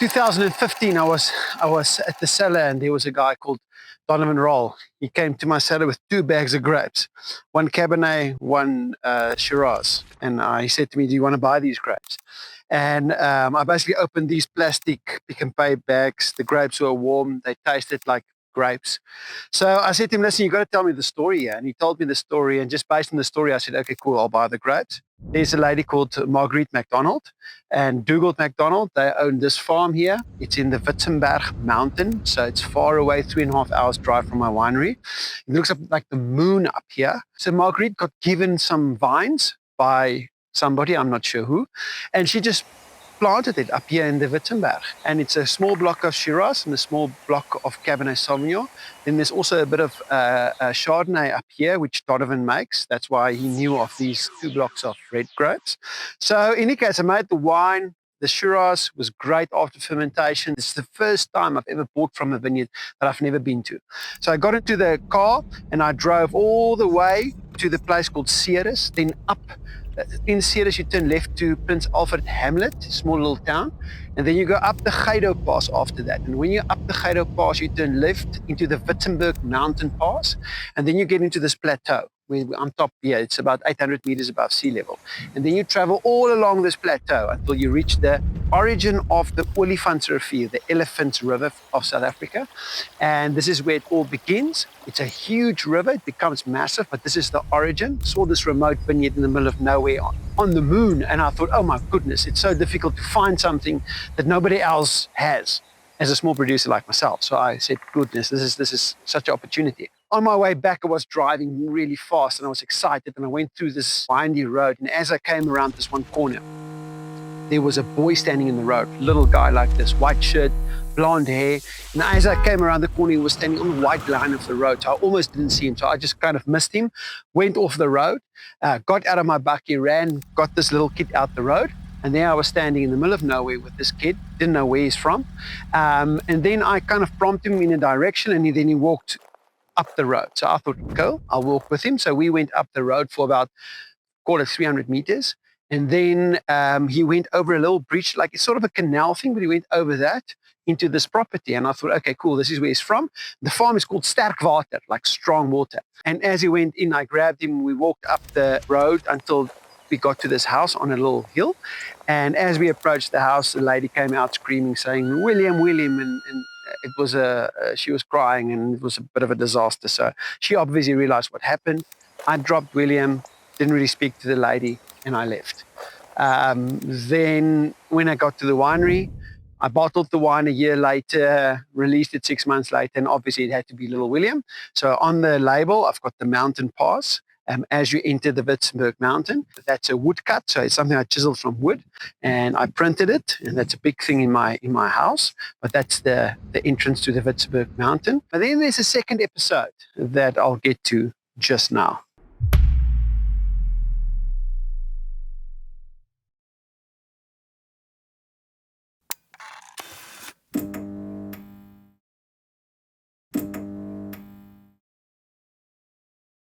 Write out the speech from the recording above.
2015, I was at the cellar, and there was a guy called Donovan Roll. He came to my cellar with 2 bags of grapes, one Cabernet, one Shiraz. And he said to me, "Do you want to buy these grapes?" And I basically opened these plastic Pick n Pay bags. The grapes were warm. They tasted like grapes. So I said to him, "Listen, you got to tell me the story here." And he told me the story. And just based on the story, I said, "Okay, cool, I'll buy the grapes." There's a lady called Marguerite MacDonald and Dougald MacDonald. They own this farm here. It's in the Witzenberg mountain. So it's far away, 3.5 hours drive from my winery. It looks like the moon up here. So Marguerite got given some vines by somebody, I'm not sure who. And she just planted it up here in the Witzenberg. And it's a small block of Shiraz and a small block of Cabernet Sauvignon. Then there's also a bit of Chardonnay up here, which Donovan makes. That's why he knew of these 2 blocks of red grapes. So in any case, I made the wine. The Shiraz was great after fermentation. This is the first time I've ever bought from a vineyard that I've never been to. So I got into the car and I drove all the way to the place called Ceres, then up. In Ceres, you turn left to Prince Alfred Hamlet, a small little town, and then you go up the Gaido Pass after that. And when you're up the Gaido Pass, you turn left into the Witzenberg Mountain Pass, and then you get into this plateau. On top here, it's about 800 meters above sea level. And then you travel all along this plateau until you reach the origin of the Olifantsrivier, the Elephants River of South Africa. And this is where it all begins. It's a huge river, it becomes massive, but this is the origin. Saw this remote vineyard in the middle of nowhere on the moon, and I thought, oh my goodness, it's so difficult to find something that nobody else has as a small producer like myself. So I said, goodness, this is such an opportunity. On my way back, I was driving really fast and I was excited, and I went through this windy road, and as I came around this one corner, there was a boy standing in the road, little guy like this, white shirt, blonde hair. And as I came around the corner, he was standing on the white line of the road. So I almost didn't see him. So I just kind of missed him, went off the road, got out of my bakkie, ran, got this little kid out the road. And there I was standing in the middle of nowhere with this kid, didn't know where he's from. And then I kind of prompted him in a direction, and then he walked up the road. So I thought, go, I'll walk with him. So we went up the road for about, call it 300 meters. And then he went over a little bridge, like it's sort of a canal thing, but he went over that into this property. And I thought, okay, cool, this is where he's from. The farm is called Sterkwater, like strong water. And as he went in, I grabbed him. We walked up the road until we got to this house on a little hill. And as we approached the house, the lady came out screaming, saying, William, William. And it was she was crying, and it was a bit of a disaster. So she obviously realized what happened. I dropped William, didn't really speak to the lady, and I left. Then when I got to the winery, I bottled the wine a year later, released it 6 months later, and obviously it had to be Little William. So on the label, I've got the mountain pass. As you enter the Witzenberg mountain, that's a woodcut, so it's something I chiseled from wood, and I printed it, and that's a big thing in my house. But that's the entrance to the Witzenberg mountain. But then there's a second episode that I'll get to just now.